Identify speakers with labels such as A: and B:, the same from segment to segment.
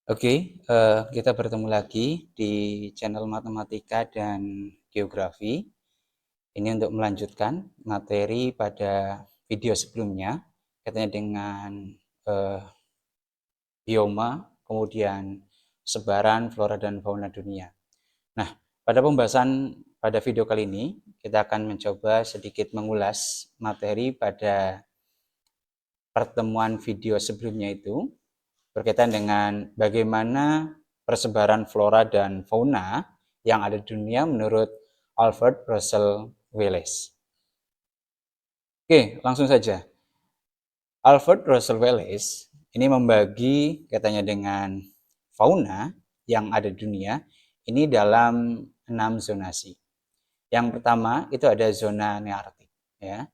A: Oke, kita bertemu lagi di channel Matematika dan Geografi. Ini untuk melanjutkan materi pada video sebelumnya, katanya dengan eh, bioma, kemudian sebaran flora dan fauna dunia. Nah, pada pembahasan pada video kali ini, kita akan mencoba sedikit mengulas materi pada pertemuan video sebelumnya itu, berkaitan dengan bagaimana persebaran flora dan fauna yang ada di dunia menurut Alfred Russel Wallace. Oke, langsung saja. Alfred Russel Wallace ini membagi katanya dengan fauna yang ada di dunia ini dalam 6 zonasi. Yang pertama itu ada zona nearktik, ya.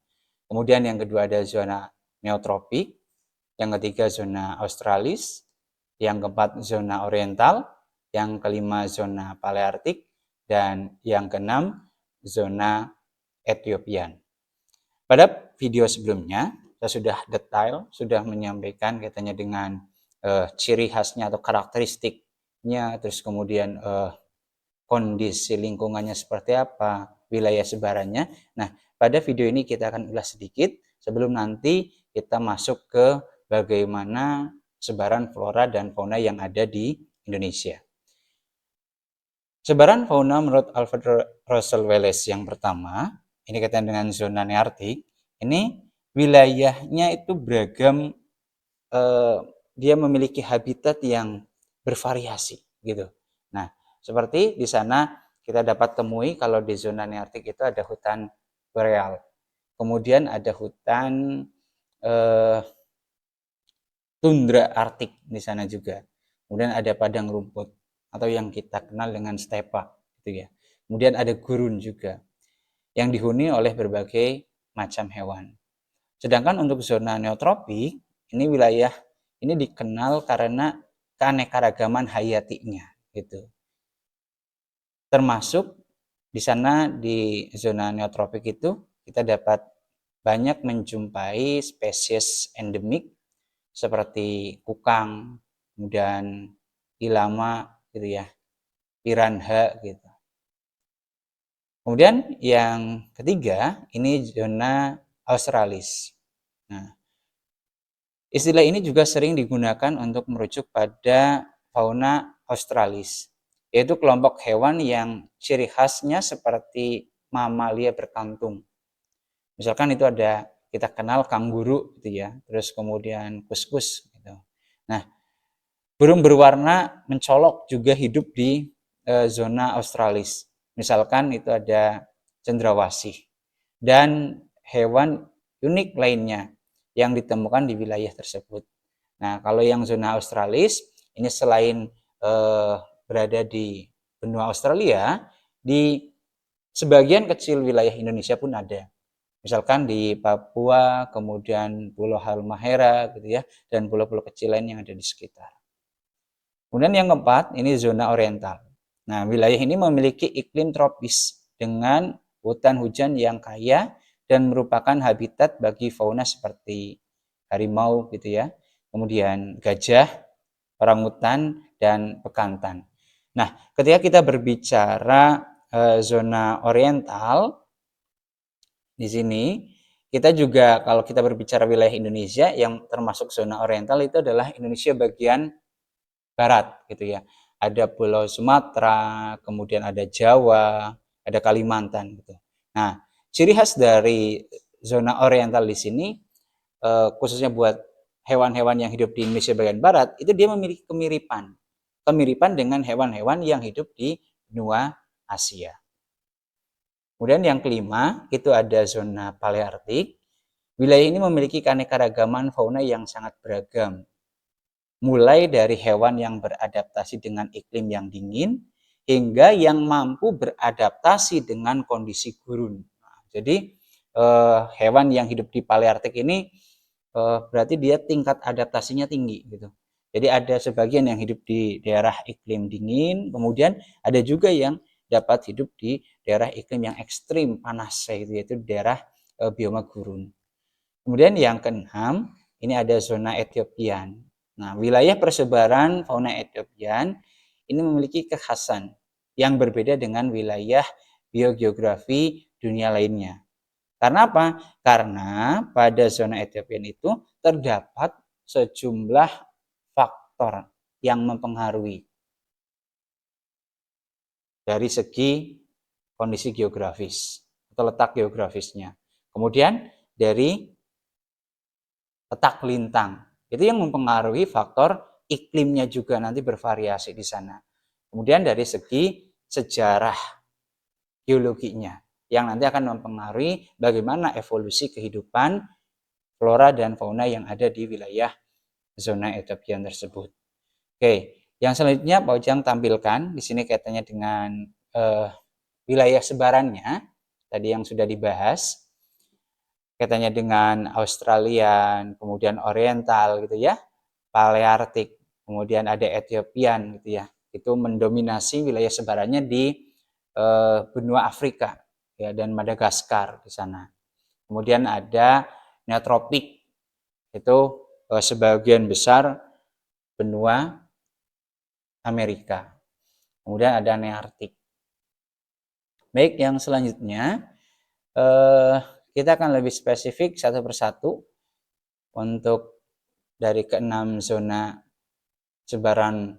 A: Kemudian yang kedua ada zona neotropik, yang ketiga zona australis, yang keempat zona oriental, yang kelima zona paleartik, dan yang keenam zona Ethiopian. Pada video sebelumnya, saya sudah detail, sudah menyampaikan katanya dengan ciri khasnya atau karakteristiknya, terus kemudian kondisi lingkungannya seperti apa, wilayah sebarannya. Nah, pada video ini kita akan ulas sedikit sebelum nanti kita masuk ke bagaimana sebaran flora dan fauna yang ada di Indonesia. Sebaran fauna menurut Alfred Russel Wallace yang pertama, ini kaitan dengan zona nearktik, ini wilayahnya itu beragam, dia memiliki habitat yang bervariasi gitu. Nah, seperti di sana kita dapat temui kalau di zona nearktik itu ada hutan boreal, kemudian ada hutan eh, tundra arktik di sana juga. Kemudian ada padang rumput atau yang kita kenal dengan stepa gitu ya. Kemudian ada gurun juga yang dihuni oleh berbagai macam hewan. Sedangkan untuk zona neotropik, ini wilayah ini dikenal karena keanekaragaman hayatinya gitu. Termasuk di sana di zona neotropik itu kita dapat banyak menjumpai spesies endemik seperti kukang, kemudian ilama gitu ya, piranha gitu. Kemudian yang ketiga, ini zona australis. Nah, istilah ini juga sering digunakan untuk merujuk pada fauna australis, yaitu kelompok hewan yang ciri khasnya seperti mamalia berkantung. Misalkan itu ada kita kenal kanguru gitu ya, terus kemudian kuskus gitu. Nah, burung berwarna mencolok juga hidup di zona australis. Misalkan itu ada cendrawasih dan hewan unik lainnya yang ditemukan di wilayah tersebut. Nah, kalau yang zona australis ini selain berada di benua Australia, di sebagian kecil wilayah Indonesia pun ada. Misalkan di Papua, kemudian Pulau Halmahera gitu ya, dan pulau-pulau kecil lain yang ada di sekitar. Kemudian yang keempat, ini zona oriental. Nah, wilayah ini memiliki iklim tropis dengan hutan hujan yang kaya dan merupakan habitat bagi fauna seperti harimau gitu ya. Kemudian gajah, orangutan dan bekantan. Nah, ketika kita berbicara zona oriental di sini kita juga kalau kita berbicara wilayah Indonesia yang termasuk zona oriental itu adalah Indonesia bagian barat gitu ya. Ada Pulau Sumatera, kemudian ada Jawa, ada Kalimantan gitu. Nah, ciri khas dari zona oriental di sini khususnya buat hewan-hewan yang hidup di Indonesia bagian barat itu dia memiliki kemiripan dengan hewan-hewan yang hidup di benua Asia. Kemudian yang kelima itu ada zona paleartik. Wilayah ini memiliki keanekaragaman fauna yang sangat beragam, mulai dari hewan yang beradaptasi dengan iklim yang dingin hingga yang mampu beradaptasi dengan kondisi gurun. Nah, jadi hewan yang hidup di paleartik ini berarti dia tingkat adaptasinya tinggi gitu. Jadi ada sebagian yang hidup di daerah iklim dingin, kemudian ada juga yang dapat hidup di daerah iklim yang ekstrim panas, yaitu daerah bioma gurun. Kemudian yang keenam, ini ada zona Ethiopian. Nah, wilayah persebaran fauna Ethiopian ini memiliki kekhasan yang berbeda dengan wilayah biogeografi dunia lainnya. Karena apa? Karena pada zona Ethiopian itu terdapat sejumlah faktor yang mempengaruhi dari segi kondisi geografis atau letak geografisnya. Kemudian dari letak lintang, itu yang mempengaruhi faktor iklimnya juga nanti bervariasi di sana. Kemudian dari segi sejarah geologinya, yang nanti akan mempengaruhi bagaimana evolusi kehidupan flora dan fauna yang ada di wilayah zona Ethiopian tersebut. Oke, yang selanjutnya Pak Ujang tampilkan di sini kaitannya dengan wilayah sebarannya tadi yang sudah dibahas, kaitannya dengan Australian, kemudian Oriental gitu ya, Palearktik, kemudian ada Ethiopian gitu ya. Itu mendominasi wilayah sebarannya di benua Afrika ya, dan Madagaskar di sana. Kemudian ada Neotropik, itu sebagian besar benua Amerika. Kemudian ada Nearktik. Baik, yang selanjutnya kita akan lebih spesifik satu persatu untuk dari keenam zona sebaran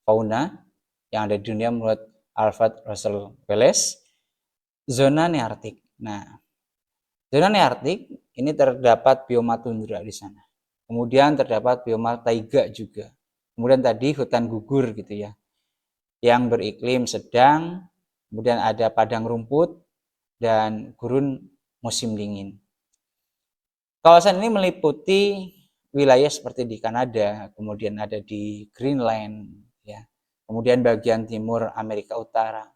A: fauna yang ada di dunia menurut Alfred Russel Wallace. Zona Nearktik. Nah, zona Nearktik ini terdapat bioma tundra di sana. Kemudian terdapat bioma taiga juga. Kemudian tadi hutan gugur gitu ya, yang beriklim sedang. Kemudian ada padang rumput dan gurun musim dingin. Kawasan ini meliputi wilayah seperti di Kanada, kemudian ada di Greenland, ya. Kemudian bagian timur Amerika Utara,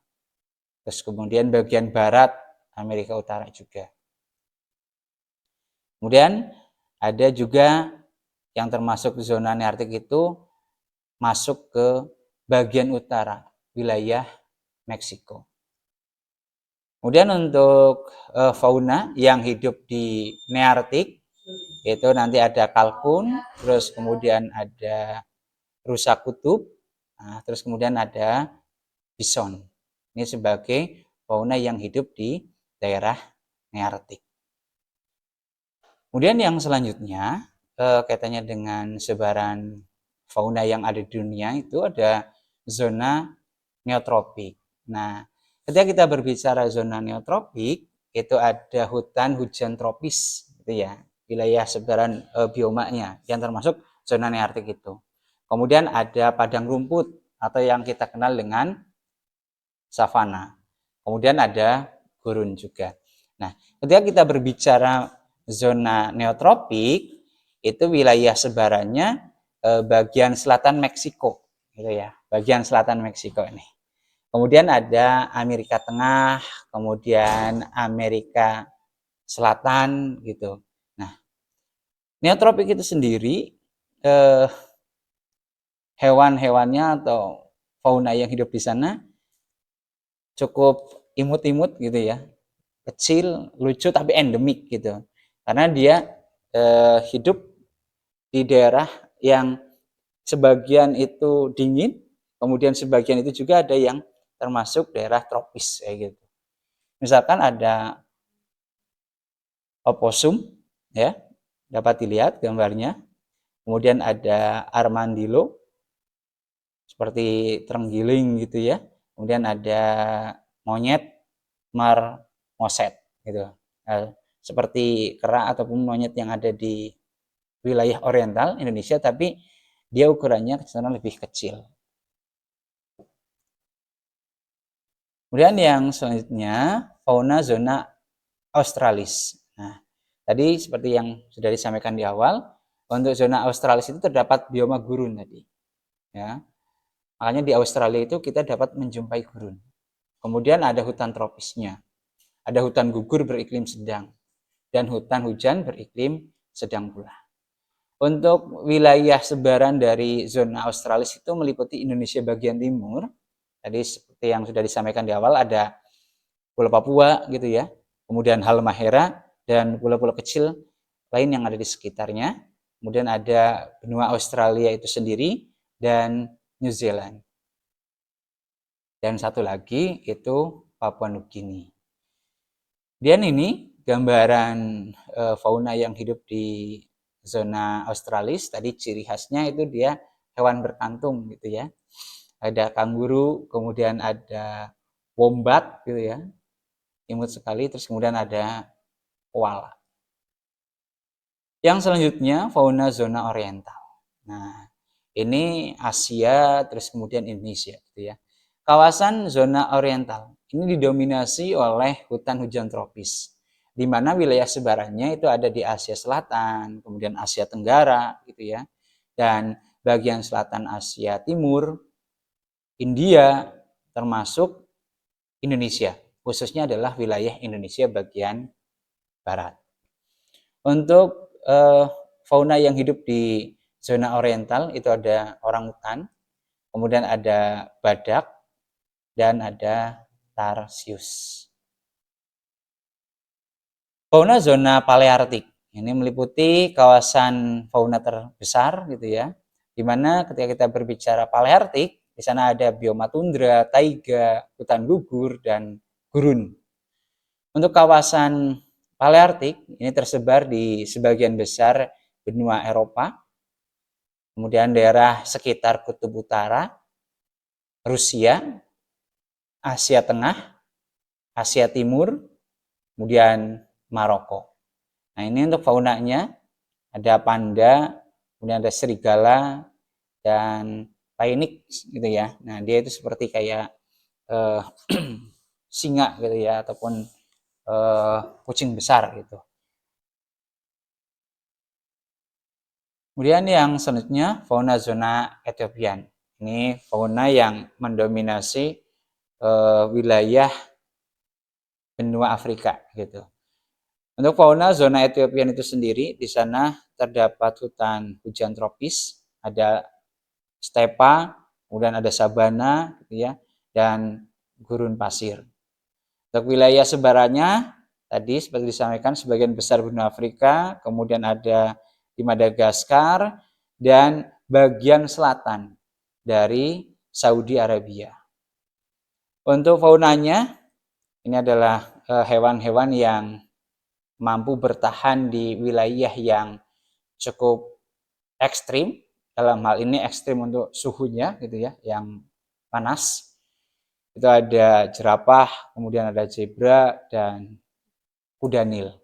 A: terus kemudian bagian barat Amerika Utara juga. Kemudian ada juga yang termasuk zona Nearktik itu masuk ke bagian utara wilayah Meksiko. Kemudian untuk fauna yang hidup di Nearktik itu nanti ada kalkun, terus kemudian ada rusa kutub, nah, terus kemudian ada bison. Ini sebagai fauna yang hidup di daerah Nearktik. Kemudian yang selanjutnya kaitannya dengan sebaran fauna yang ada di dunia itu ada zona neotropik. Nah, ketika kita berbicara zona neotropik, itu ada hutan hujan tropis, gitu ya, wilayah sebaran biomanya yang termasuk zona Nearktik itu. Kemudian ada padang rumput atau yang kita kenal dengan savana. Kemudian ada gurun juga. Nah, ketika kita berbicara zona neotropik, itu wilayah sebarannya bagian selatan Meksiko, gitu ya, bagian selatan Meksiko ini. Kemudian ada Amerika Tengah, kemudian Amerika Selatan gitu. Nah, neotropik itu sendiri hewan-hewannya atau fauna yang hidup di sana cukup imut-imut gitu ya, kecil, lucu tapi endemik gitu. Karena dia hidup di daerah yang sebagian itu dingin, kemudian sebagian itu juga ada yang termasuk daerah tropis kayak gitu. Misalkan ada oposum ya, dapat dilihat gambarnya. Kemudian ada armadillo seperti terenggiling gitu ya. Kemudian ada monyet marmoset gitu. Nah, seperti kera ataupun monyet yang ada di wilayah oriental Indonesia, tapi dia ukurannya kecenderungan lebih kecil. Kemudian yang selanjutnya fauna zona australis. Nah, tadi seperti yang sudah disampaikan di awal, untuk zona australis itu terdapat bioma gurun tadi. Ya. Makanya di Australia itu kita dapat menjumpai gurun. Kemudian ada hutan tropisnya. Ada hutan gugur beriklim sedang dan hutan hujan beriklim sedang pula. Untuk wilayah sebaran dari zona australis itu meliputi Indonesia bagian timur. Tadi seperti yang sudah disampaikan di awal ada Pulau Papua gitu ya. Kemudian Halmahera dan pulau-pulau kecil lain yang ada di sekitarnya. kemudian ada benua Australia itu sendiri, dan New Zealand. Dan satu lagi itu Papua Nugini. Dan ini gambaran fauna yang hidup di zona Australis. Tadi ciri khasnya itu dia hewan berkantung gitu ya. Ada kanguru, kemudian ada wombat gitu ya, imut sekali. Terus kemudian ada koala. Yang selanjutnya fauna zona oriental. Nah, ini Asia, terus kemudian Indonesia gitu ya. Kawasan zona oriental ini didominasi oleh hutan hujan tropis, di mana wilayah sebarannya itu ada di Asia Selatan, kemudian Asia Tenggara gitu ya, dan bagian selatan Asia Timur, India, termasuk Indonesia, khususnya adalah wilayah Indonesia bagian barat. Untuk fauna yang hidup di zona oriental itu ada orangutan, kemudian ada badak, dan ada tarsius. Fauna zona paleartik ini meliputi kawasan fauna terbesar gitu ya, di mana ketika kita berbicara paleartik, di sana ada bioma tundra, taiga, hutan gugur, dan gurun. Untuk kawasan paleartik ini tersebar di sebagian besar benua Eropa, kemudian daerah sekitar Kutub Utara, Rusia, Asia Tengah, Asia Timur, kemudian Maroko. Nah, ini untuk faunanya ada panda, kemudian ada serigala, dan phoenix gitu ya. Nah, dia itu seperti kayak singa gitu ya, ataupun kucing besar gitu. Kemudian yang selanjutnya fauna zona Ethiopian. Ini fauna yang mendominasi wilayah benua Afrika gitu. Untuk fauna zona Ethiopian itu sendiri, di sana terdapat hutan hujan tropis, ada stepa, kemudian ada sabana gitu ya, dan gurun pasir. Untuk wilayah sebarannya tadi seperti disampaikan sebagian besar benua Afrika, kemudian ada di Madagaskar, dan bagian selatan dari Saudi Arabia. Untuk faunanya, ini adalah hewan-hewan yang mampu bertahan di wilayah yang cukup ekstrim, dalam hal ini ekstrim untuk suhunya gitu ya, yang panas. Itu ada jerapah, kemudian ada zebra, dan kuda Nil.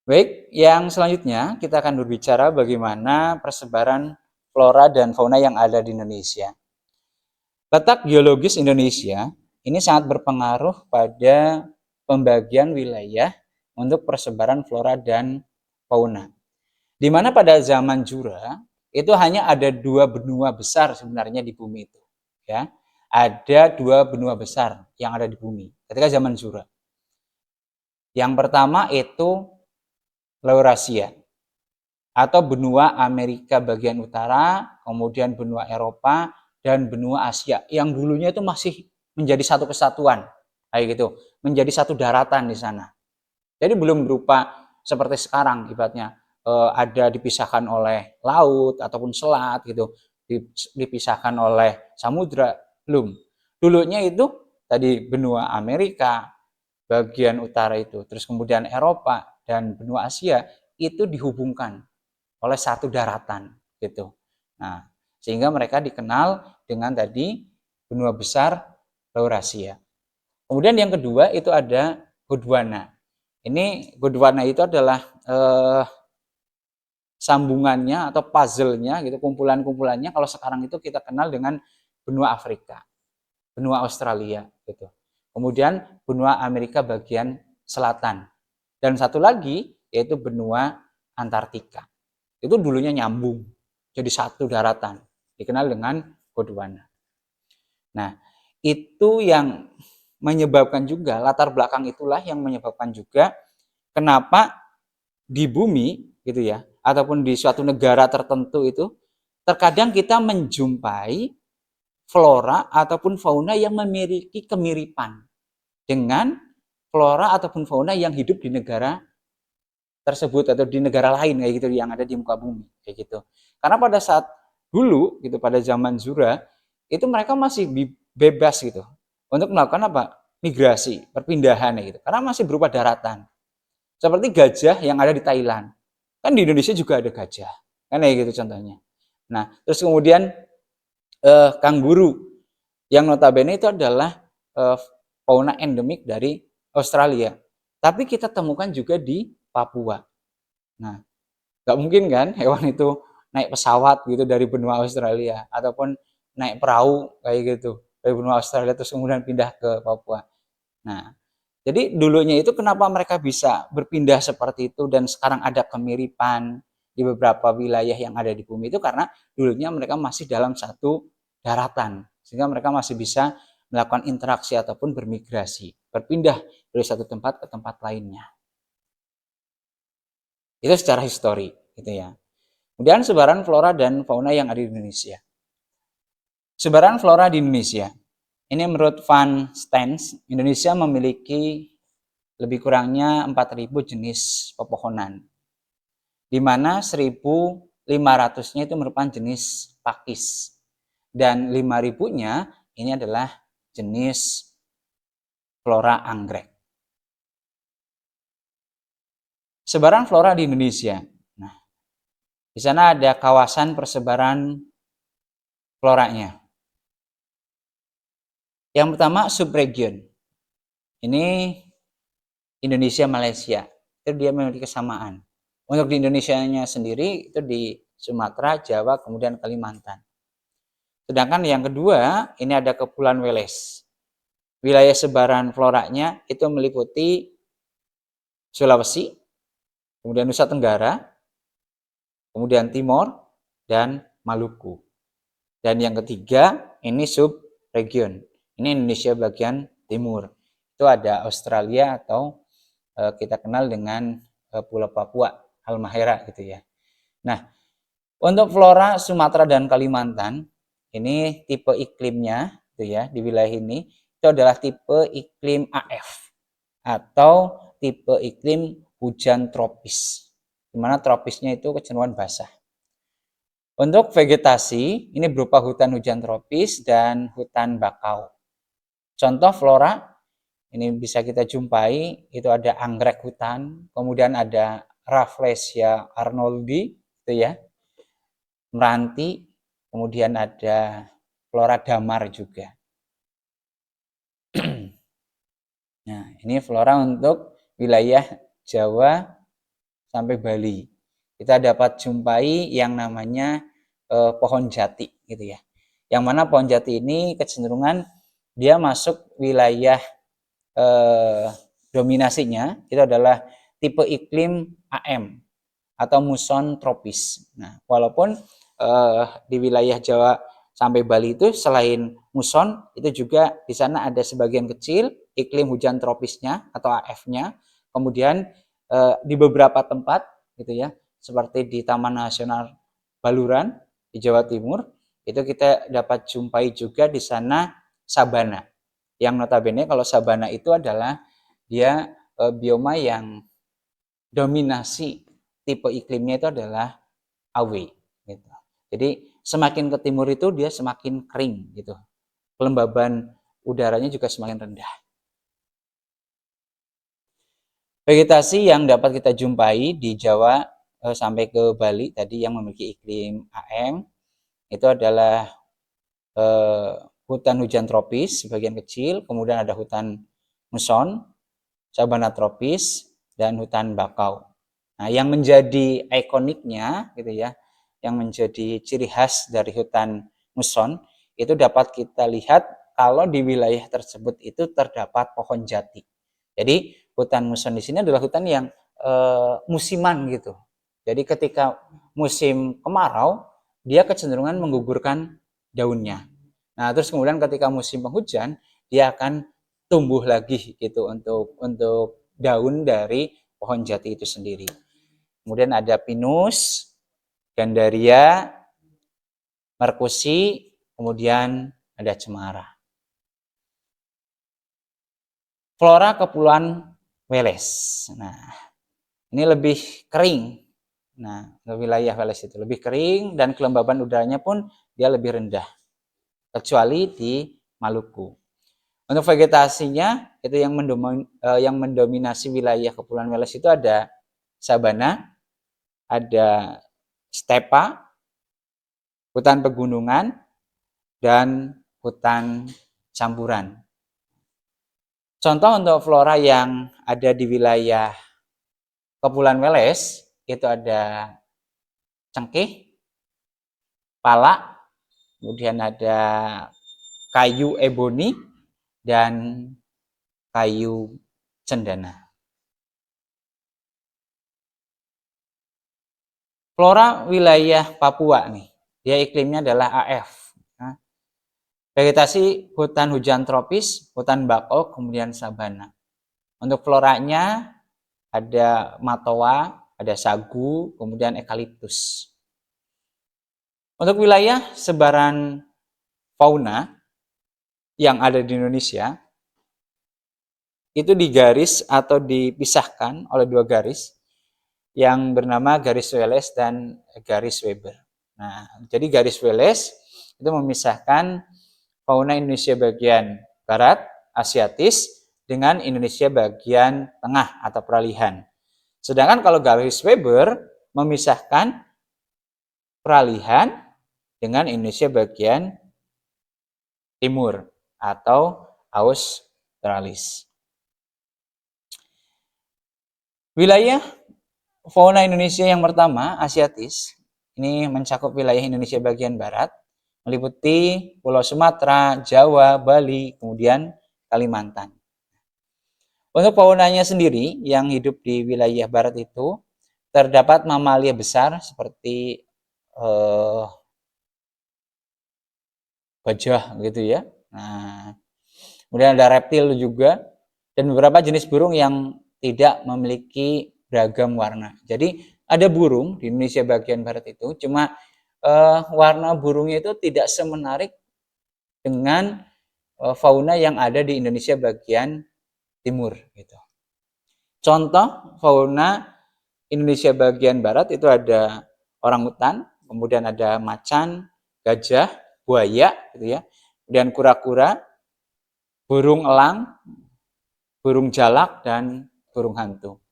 A: Baik, yang selanjutnya kita akan berbicara bagaimana persebaran flora dan fauna yang ada di Indonesia. Letak geologis Indonesia ini sangat berpengaruh pada pembagian wilayah untuk persebaran flora dan fauna. Di mana pada zaman Jura itu hanya ada 2 benua besar sebenarnya di bumi itu, ya. Ada 2 benua besar yang ada di bumi ketika zaman Jura. Yang pertama itu Laurasia atau benua Amerika bagian utara, kemudian benua Eropa, dan benua Asia yang dulunya itu masih menjadi satu kesatuan, kayak gitu, menjadi satu daratan di sana. Jadi belum berupa seperti sekarang, ibaratnya ada dipisahkan oleh laut ataupun selat gitu, dipisahkan oleh samudra, belum. Dulunya itu tadi benua Amerika bagian utara itu, terus kemudian Eropa dan benua Asia itu dihubungkan oleh satu daratan gitu. Nah, sehingga mereka dikenal dengan tadi benua besar Laurasia. Kemudian yang kedua itu ada Gondwana. Ini Gondwana itu adalah sambungannya atau puzzle-nya gitu, kumpulan-kumpulannya kalau sekarang itu kita kenal dengan benua Afrika, benua Australia gitu. Kemudian benua Amerika bagian selatan. Dan satu lagi yaitu benua Antartika. Itu dulunya nyambung jadi satu daratan, dikenal dengan Gondwana. Nah, itu yang menyebabkan juga, latar belakang itulah yang menyebabkan juga kenapa di bumi gitu ya, ataupun di suatu negara tertentu itu terkadang kita menjumpai flora ataupun fauna yang memiliki kemiripan dengan flora ataupun fauna yang hidup di negara tersebut atau di negara lain kayak gitu yang ada di muka bumi kayak gitu. Karena pada saat dulu gitu pada zaman Zura itu mereka masih bebas gitu untuk melakukan apa? Migrasi, perpindahan gitu. Karena masih berupa daratan. Seperti gajah yang ada di Thailand. Kan di Indonesia juga ada gajah. Kan kayak gitu contohnya. Nah, terus kemudian kanguru yang notabene itu adalah fauna endemik dari Australia. Tapi kita temukan juga di Papua. Nah, nggak mungkin kan hewan itu naik pesawat gitu dari benua Australia ataupun naik perahu kayak gitu dari benua Australia terus kemudian pindah ke Papua. Nah, jadi dulunya itu kenapa mereka bisa berpindah seperti itu dan sekarang ada kemiripan di beberapa wilayah yang ada di bumi itu karena dulunya mereka masih dalam satu daratan sehingga mereka masih bisa melakukan interaksi ataupun bermigrasi, berpindah dari satu tempat ke tempat lainnya. Itu secara histori gitu ya. Kemudian sebaran flora dan fauna yang ada di Indonesia. Sebaran flora di Indonesia. Ini menurut Van Stens, Indonesia memiliki lebih kurangnya 4.000 jenis pepohonan. Di mana 1.500-nya itu merupakan jenis pakis. Dan 5.000-nya ini adalah jenis flora anggrek. Sebaran flora di Indonesia. Nah, di sana ada kawasan persebaran floranya. Yang pertama subregion. Ini Indonesia Malaysia. Itu dia memiliki kesamaan. Untuk di Indonesianya sendiri itu di Sumatera, Jawa, kemudian Kalimantan. Sedangkan yang kedua, ini ada Kepulauan Weles. Wilayah sebaran floranya itu meliputi Sulawesi, kemudian Nusa Tenggara, kemudian Timor, dan Maluku. Dan yang ketiga, ini subregion. Ini Indonesia bagian timur. Itu ada Australia atau kita kenal dengan Pulau Papua, Halmahera gitu ya. Nah, untuk flora Sumatera dan Kalimantan, ini tipe iklimnya gitu ya, di wilayah ini itu adalah tipe iklim AF atau tipe iklim hujan tropis. Di mana tropisnya itu kecenderungan basah. Untuk vegetasi, ini berupa hutan hujan tropis dan hutan bakau. Contoh flora, ini bisa kita jumpai, itu ada anggrek hutan, kemudian ada Rafflesia arnoldi, itu ya, meranti, kemudian ada flora damar juga. Nah, ini flora untuk wilayah Jawa sampai Bali. Kita dapat jumpai yang namanya pohon jati gitu ya. Yang mana pohon jati ini kecenderungan dia masuk wilayah dominasinya itu adalah tipe iklim AM atau muson tropis. Nah, walaupun di wilayah Jawa sampai Bali itu selain muson itu juga di sana ada sebagian kecil iklim hujan tropisnya atau AF-nya. Kemudian di beberapa tempat gitu ya, seperti di Taman Nasional Baluran di Jawa Timur, itu kita dapat jumpai juga di sana sabana. Yang notabene kalau sabana itu adalah dia bioma yang dominasi tipe iklimnya itu adalah AW gitu. Jadi semakin ke timur itu dia semakin kering gitu. Kelembaban udaranya juga semakin rendah. Vegetasi yang dapat kita jumpai di Jawa sampai ke Bali tadi yang memiliki iklim AM itu adalah hutan hujan tropis sebagian kecil, kemudian ada hutan muson, sabana tropis, dan hutan bakau. Nah, yang menjadi ikoniknya gitu ya, yang menjadi ciri khas dari hutan muson itu dapat kita lihat kalau di wilayah tersebut itu terdapat pohon jati. Jadi hutan muson di sini adalah hutan yang musiman gitu. Jadi ketika musim kemarau dia kecenderungan menggugurkan daunnya. Nah, terus kemudian ketika musim penghujan dia akan tumbuh lagi gitu untuk daun dari pohon jati itu sendiri. Kemudian ada pinus, gandaria, merkusi, kemudian ada cemara. Flora Kepulauan Weles. Nah, ini lebih kering. Nah, wilayah Wales itu lebih kering dan kelembaban udaranya pun dia lebih rendah, kecuali di Maluku. Untuk vegetasinya itu yang mendominasi wilayah Kepulauan Wales itu ada sabana, ada stepa, hutan pegunungan, dan hutan campuran. Contoh untuk flora yang ada di wilayah Kepulauan Wales itu ada cengkeh, pala, kemudian ada kayu eboni, dan kayu cendana. Flora wilayah Papua nih, dia iklimnya adalah AF. Nah, vegetasi hutan hujan tropis, hutan bakau, kemudian sabana. Untuk floranya ada matoa, ada sagu, kemudian eukaliptus. Untuk wilayah sebaran fauna yang ada di Indonesia, itu digaris atau dipisahkan oleh dua garis yang bernama garis Wallace dan garis Weber. Nah, jadi garis Wallace itu memisahkan fauna Indonesia bagian barat, Asiatis, dengan Indonesia bagian tengah atau peralihan. Sedangkan kalau garis Weber memisahkan peralihan dengan Indonesia bagian timur atau Australis. Wilayah fauna Indonesia yang pertama, Asiatis, ini mencakup wilayah Indonesia bagian barat, meliputi Pulau Sumatera, Jawa, Bali, kemudian Kalimantan. Untuk faunanya sendiri yang hidup di wilayah barat itu terdapat mamalia besar seperti gajah gitu ya. Nah, kemudian ada reptil juga dan beberapa jenis burung yang tidak memiliki beragam warna. Jadi ada burung di Indonesia bagian barat itu, cuma warna burungnya itu tidak semenarik dengan fauna yang ada di Indonesia bagian timur gitu. Contoh fauna Indonesia bagian barat itu ada orangutan, kemudian ada macan, gajah, buaya gitu ya. Kemudian kura-kura, burung elang, burung jalak, dan burung hantu.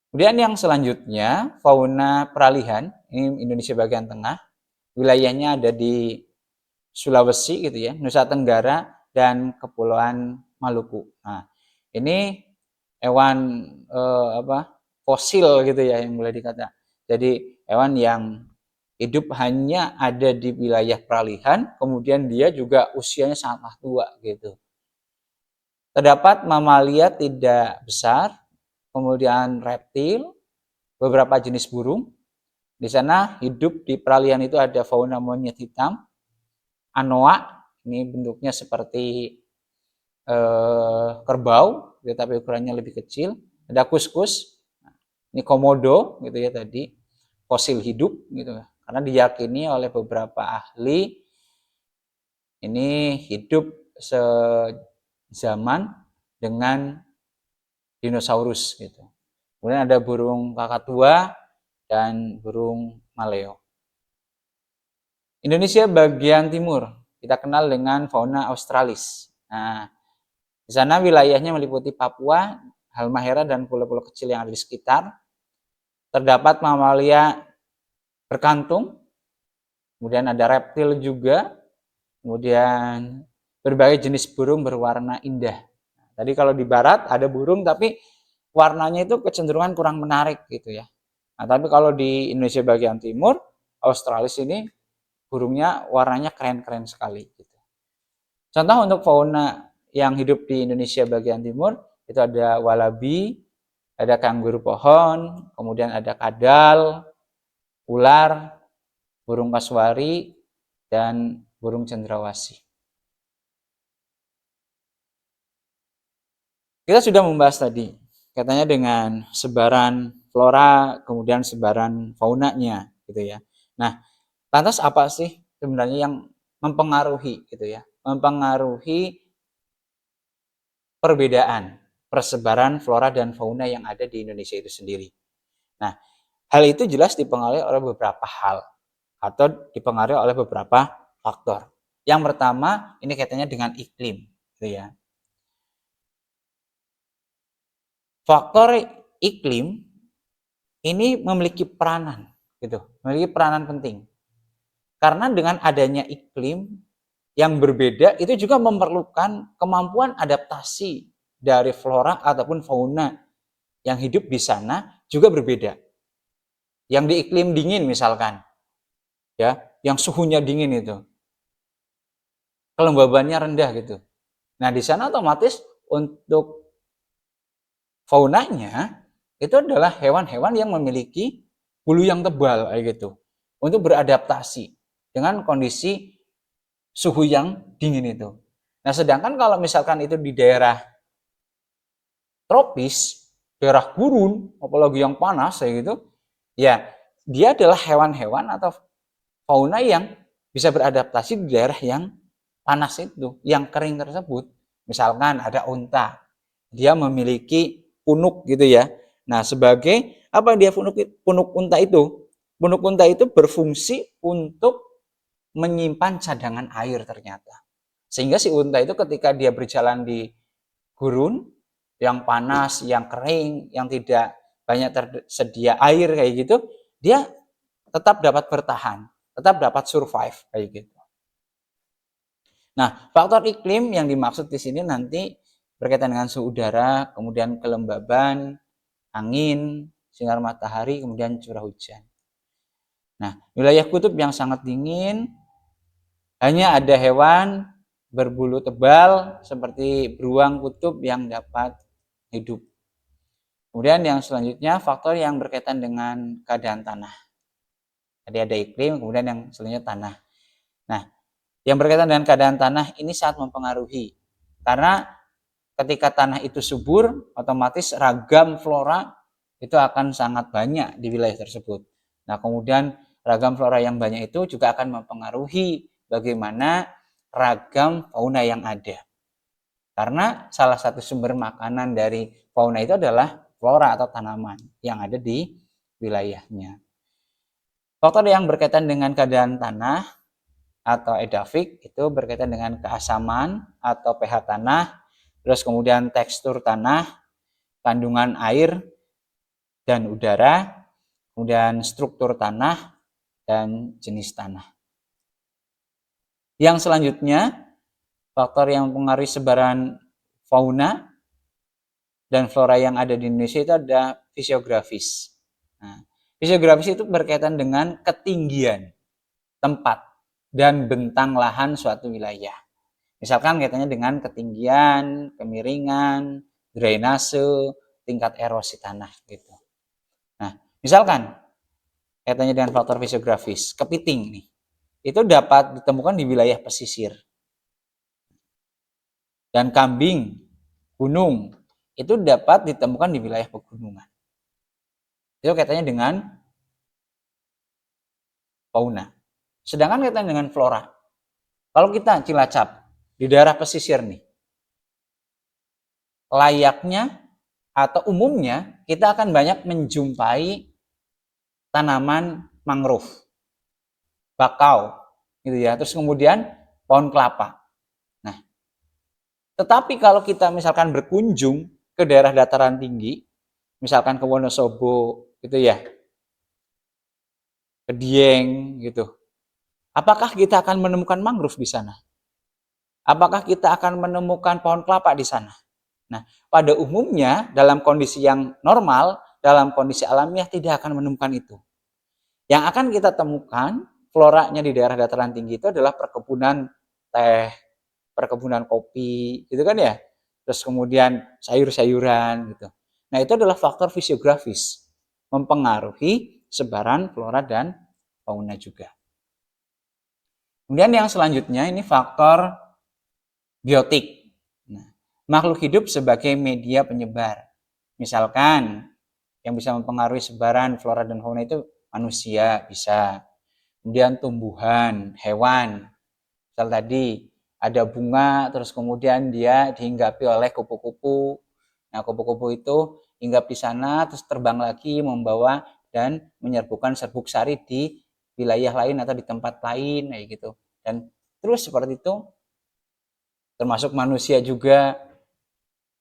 A: Kemudian yang selanjutnya fauna peralihan, ini Indonesia bagian tengah, wilayahnya ada di Sulawesi gitu ya, Nusa Tenggara, dan Kepulauan Maluku. Nah, ini hewan fosil gitu ya yang boleh dikata. Jadi hewan yang hidup hanya ada di wilayah peralihan, kemudian dia juga usianya sangatlah tua gitu. Terdapat mamalia tidak besar, kemudian reptil, beberapa jenis burung. Di sana hidup di peralihan itu ada fauna monyet hitam, anoa, ini bentuknya seperti kerbau, tetapi ukurannya lebih kecil. Ada kuskus, ini komodo gitu ya tadi, fosil hidup gitu. Karena diyakini oleh beberapa ahli ini hidup sezaman dengan dinosaurus gitu. Kemudian ada burung kakatua dan burung maleo. Indonesia bagian timur kita kenal dengan fauna australis. Nah, di sana wilayahnya meliputi Papua, Halmahera, dan pulau-pulau kecil yang ada di sekitar. Terdapat mamalia berkantung, kemudian ada reptil juga, kemudian berbagai jenis burung berwarna indah. Tadi kalau di barat ada burung tapi warnanya itu kecenderungan kurang menarik gitu ya. Nah, tapi kalau di Indonesia bagian timur, Australis ini burungnya warnanya keren-keren sekali gitu. Contoh untuk fauna yang hidup di Indonesia bagian timur itu ada walabi, ada kanguru pohon, kemudian ada kadal, ular, burung kasuari, dan burung cendrawasih. Kita sudah membahas tadi, katanya dengan sebaran flora, kemudian sebaran faunanya, gitu ya. Nah, lantas apa sih sebenarnya yang mempengaruhi, gitu ya, mempengaruhi perbedaan persebaran flora dan fauna yang ada di Indonesia itu sendiri. Nah, hal itu jelas dipengaruhi oleh beberapa hal atau dipengaruhi oleh beberapa faktor. Yang pertama, ini kaitannya dengan iklim, gitu ya. Faktor iklim ini memiliki peranan, gitu, memiliki peranan penting. Karena dengan adanya iklim yang berbeda itu juga memerlukan kemampuan adaptasi dari flora ataupun fauna yang hidup di sana juga berbeda. Yang di iklim dingin misalkan, ya, yang suhunya dingin itu, kelembabannya rendah gitu. Nah, di sana otomatis untuk faunanya itu adalah hewan-hewan yang memiliki bulu yang tebal kayak gitu untuk beradaptasi dengan kondisi suhu yang dingin itu. Nah, sedangkan kalau misalkan itu di daerah tropis, daerah gurun, apalagi yang panas kayak gitu, ya dia adalah hewan-hewan atau fauna yang bisa beradaptasi di daerah yang panas itu, yang kering tersebut. Misalkan ada unta, dia memiliki punuk gitu ya. Nah, sebagai apa dia punuk unta itu? Punuk unta itu berfungsi untuk menyimpan cadangan air ternyata. Sehingga si unta itu ketika dia berjalan di gurun yang panas, yang kering, yang tidak banyak tersedia air kayak gitu, dia tetap dapat bertahan, tetap dapat survive kayak gitu. Nah, faktor iklim yang dimaksud di sini nanti berkaitan dengan suhu udara, kemudian kelembaban, angin, sinar matahari, kemudian curah hujan. Nah, wilayah kutub yang sangat dingin hanya ada hewan berbulu tebal seperti beruang kutub yang dapat hidup. Kemudian yang selanjutnya faktor yang berkaitan dengan keadaan tanah. Tadi ada iklim, kemudian yang selanjutnya tanah. Nah, yang berkaitan dengan keadaan tanah ini sangat mempengaruhi. Karena ketika tanah itu subur, otomatis ragam flora itu akan sangat banyak di wilayah tersebut. Nah, kemudian ragam flora yang banyak itu juga akan mempengaruhi bagaimana ragam fauna yang ada. Karena salah satu sumber makanan dari fauna itu adalah flora atau tanaman yang ada di wilayahnya. Faktor yang berkaitan dengan keadaan tanah atau edafik itu berkaitan dengan keasaman atau pH tanah, terus kemudian tekstur tanah, kandungan air dan udara, kemudian struktur tanah dan jenis tanah. Yang selanjutnya, faktor yang mempengaruhi sebaran fauna dan flora yang ada di Indonesia itu ada fisiografis. Nah, fisiografis itu berkaitan dengan ketinggian tempat dan bentang lahan suatu wilayah. Misalkan kaitannya dengan ketinggian, kemiringan, drainase, tingkat erosi tanah gitu. Nah, misalkan kaitannya dengan faktor fisiografis, kepiting nih. Itu dapat ditemukan di wilayah pesisir. Dan kambing, gunung, itu dapat ditemukan di wilayah pegunungan. Itu kaitannya dengan fauna. Sedangkan kaitannya dengan flora. Kalau kita Cilacap, di daerah pesisir nih, layaknya atau umumnya kita akan banyak menjumpai tanaman mangrove, bakau, gitu ya. Terus kemudian pohon kelapa. Nah, tetapi kalau kita misalkan berkunjung ke daerah dataran tinggi, misalkan ke Wonosobo, gitu ya, ke Dieng, gitu. Apakah kita akan menemukan mangrove di sana? Apakah kita akan menemukan pohon kelapa di sana? Nah, pada umumnya dalam kondisi yang normal, dalam kondisi alamiah tidak akan menemukan itu. Yang akan kita temukan floranya di daerah dataran tinggi itu adalah perkebunan teh, perkebunan kopi, gitu kan ya. Terus kemudian sayur-sayuran gitu. Nah, itu adalah faktor fisiografis mempengaruhi sebaran flora dan fauna juga. Kemudian yang selanjutnya ini faktor biotik. Nah, makhluk hidup sebagai media penyebar. Misalkan yang bisa mempengaruhi sebaran flora dan fauna itu manusia bisa. Kemudian tumbuhan, hewan. Misal tadi ada bunga terus kemudian dia dihinggapi oleh kupu-kupu. Nah, kupu-kupu itu hinggap di sana, terus terbang lagi membawa dan menyerbukan serbuk sari di wilayah lain atau di tempat lain, kayak gitu. Dan terus seperti itu, termasuk manusia juga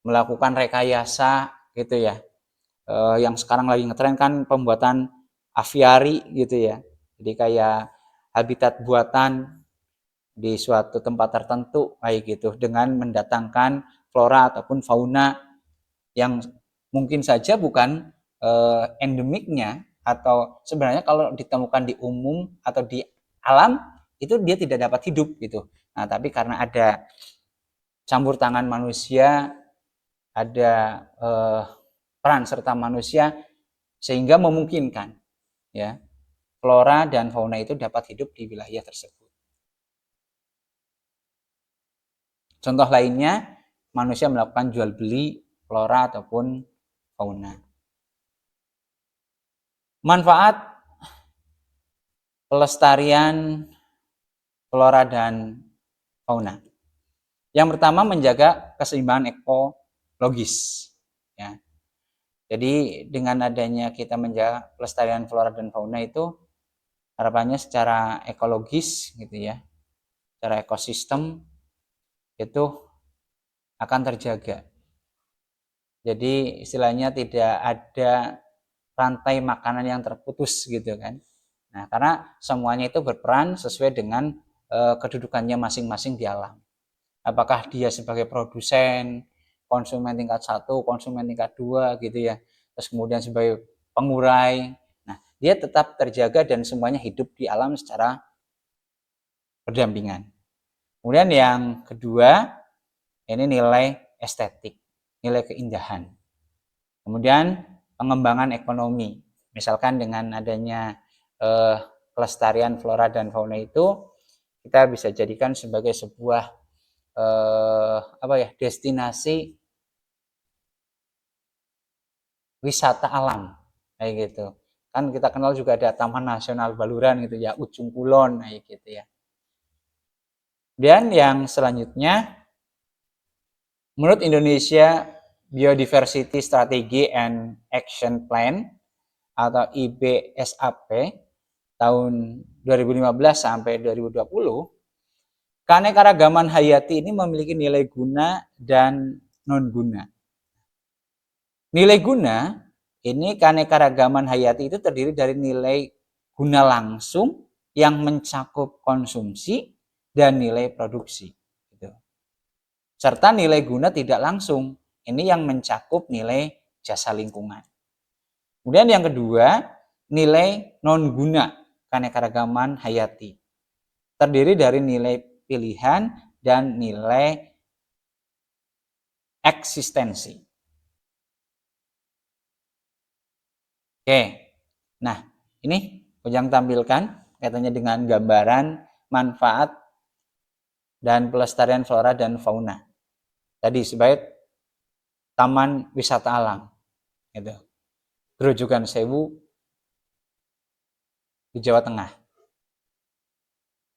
A: melakukan rekayasa gitu ya. Yang sekarang lagi ngetren kan pembuatan aviari gitu ya. Jadi kayak habitat buatan di suatu tempat tertentu kayak gitu dengan mendatangkan flora ataupun fauna yang mungkin saja bukan endemiknya, atau sebenarnya kalau ditemukan di umum atau di alam itu dia tidak dapat hidup gitu. Nah, tapi karena ada campur tangan manusia, ada peran serta manusia sehingga memungkinkan ya flora dan fauna itu dapat hidup di wilayah tersebut. Contoh lainnya, manusia melakukan jual beli flora ataupun fauna. Manfaat pelestarian flora dan fauna. Yang pertama, menjaga keseimbangan ekologis. Ya. Jadi dengan adanya kita menjaga pelestarian flora dan fauna itu harapannya secara ekologis gitu ya, secara ekosistem itu akan terjaga. Jadi istilahnya tidak ada rantai makanan yang terputus gitu kan. Nah, karena semuanya itu berperan sesuai dengan kedudukannya masing-masing di alam. Apakah dia sebagai produsen, konsumen tingkat 1, konsumen tingkat 2 gitu ya. Terus kemudian sebagai pengurai. Nah, dia tetap terjaga dan semuanya hidup di alam secara berdampingan. Kemudian yang kedua, ini nilai estetik, nilai keindahan. Kemudian pengembangan ekonomi. Misalkan dengan adanya pelestarian flora dan fauna itu, kita bisa jadikan sebagai sebuah destinasi wisata alam kayak gitu. Kan kita kenal juga ada Taman Nasional Baluran gitu ya, Ujung Kulon kayak gitu ya. Dan yang selanjutnya, menurut Indonesia Biodiversity Strategy and Action Plan atau IBSAP tahun 2015 sampai 2020, keanekaragaman hayati ini memiliki nilai guna dan non guna. Nilai guna ini, keanekaragaman hayati itu terdiri dari nilai guna langsung yang mencakup konsumsi dan nilai produksi. Gitu. Serta nilai guna tidak langsung, ini yang mencakup nilai jasa lingkungan. Kemudian yang kedua, nilai non guna keanekaragaman hayati. Terdiri dari nilai pilihan dan nilai eksistensi. Oke, nah ini Ujang tampilkan kaitannya dengan gambaran manfaat dan pelestarian flora dan fauna. Tadi sebagai taman wisata alam, gitu. Grojogan Sewu di Jawa Tengah.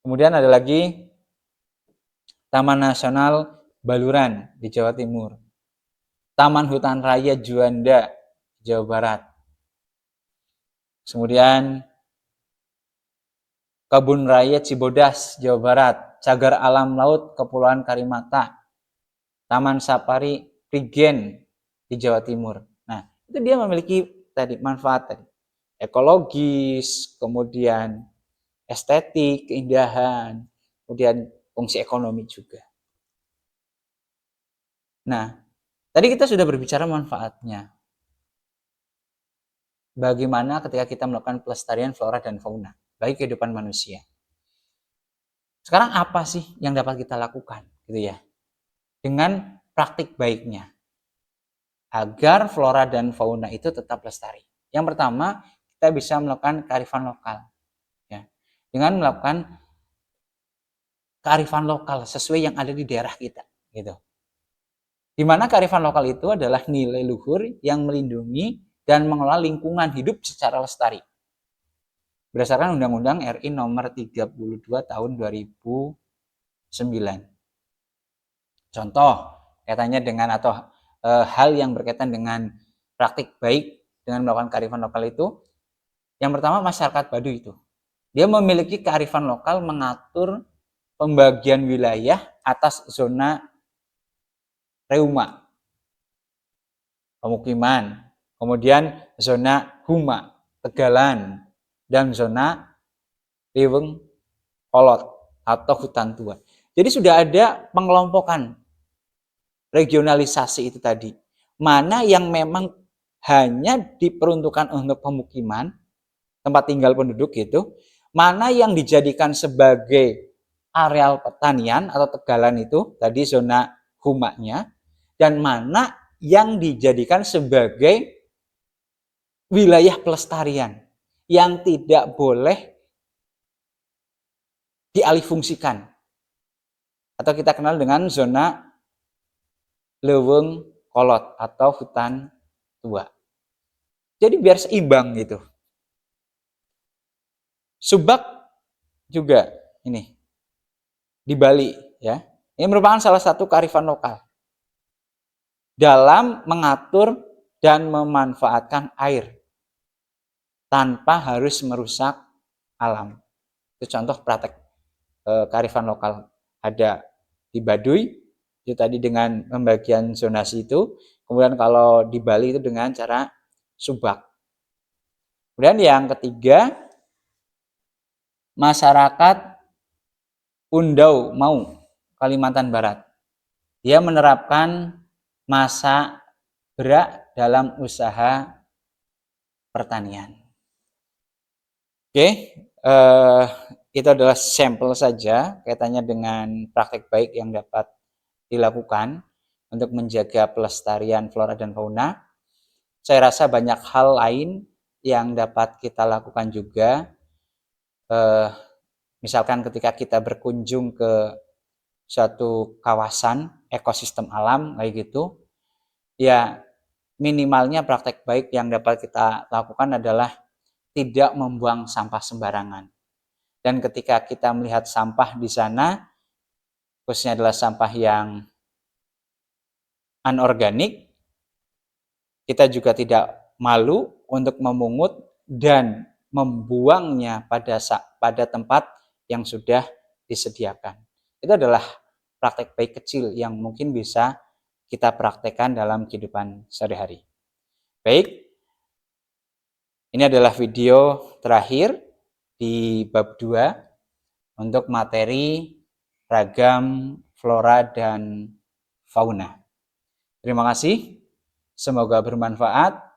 A: Kemudian ada lagi Taman Nasional Baluran di Jawa Timur. Taman Hutan Raya Juanda di Jawa Barat. Kemudian Kebun Raya Cibodas Jawa Barat, Cagar Alam Laut Kepulauan Karimata, Taman Safari Prigen di Jawa Timur. Nah, itu dia memiliki tadi manfaat tadi. Ekologis, kemudian estetik, keindahan, kemudian fungsi ekonomi juga. Nah, tadi kita sudah berbicara manfaatnya. Bagaimana ketika kita melakukan pelestarian flora dan fauna bagi kehidupan manusia. Sekarang apa sih yang dapat kita lakukan gitu ya? Dengan praktik baiknya agar flora dan fauna itu tetap lestari. Yang pertama, kita bisa melakukan kearifan lokal ya. Dengan melakukan kearifan lokal sesuai yang ada di daerah kita gitu. Di mana kearifan lokal itu adalah nilai luhur yang melindungi dan mengelola lingkungan hidup secara lestari. Berdasarkan Undang-Undang RI nomor 32 tahun 2009. Contoh, kaitannya dengan atau hal yang berkaitan dengan praktik baik dengan melakukan kearifan lokal itu, yang pertama masyarakat Baduy itu. Dia memiliki kearifan lokal mengatur pembagian wilayah atas zona reuma, pemukiman, kemudian zona huma, tegalan, dan zona liweng kolot atau hutan tua. Jadi sudah ada pengelompokan regionalisasi itu tadi. Mana yang memang hanya diperuntukkan untuk pemukiman, tempat tinggal penduduk gitu, mana yang dijadikan sebagai areal pertanian atau tegalan itu, tadi zona humanya, dan mana yang dijadikan sebagai wilayah pelestarian yang tidak boleh dialihfungsikan atau kita kenal dengan zona leuweung kolot atau hutan tua. Jadi biar seimbang gitu. Subak juga ini di Bali ya. Ini merupakan salah satu kearifan lokal dalam mengatur dan memanfaatkan air tanpa harus merusak alam. Itu contoh praktek kearifan lokal ada di Baduy itu tadi dengan pembagian zonasi itu. Kemudian kalau di Bali itu dengan cara subak. Kemudian yang ketiga, masyarakat Undau Mau, Kalimantan Barat. Dia menerapkan masa berak dalam usaha pertanian. Oke, itu adalah sampel saja kaitannya dengan praktek baik yang dapat dilakukan untuk menjaga pelestarian flora dan fauna. Saya rasa banyak hal lain yang dapat kita lakukan juga. Misalkan ketika kita berkunjung ke suatu kawasan ekosistem alam kayak gitu, ya minimalnya praktek baik yang dapat kita lakukan adalah tidak membuang sampah sembarangan. Dan ketika kita melihat sampah di sana, khususnya adalah sampah yang anorganik, kita juga tidak malu untuk memungut dan membuangnya pada tempat yang sudah disediakan. Itu adalah praktek baik kecil yang mungkin bisa kita praktekkan dalam kehidupan sehari-hari. Baik, ini adalah video terakhir di bab 2 untuk materi ragam flora dan fauna. Terima kasih, semoga bermanfaat.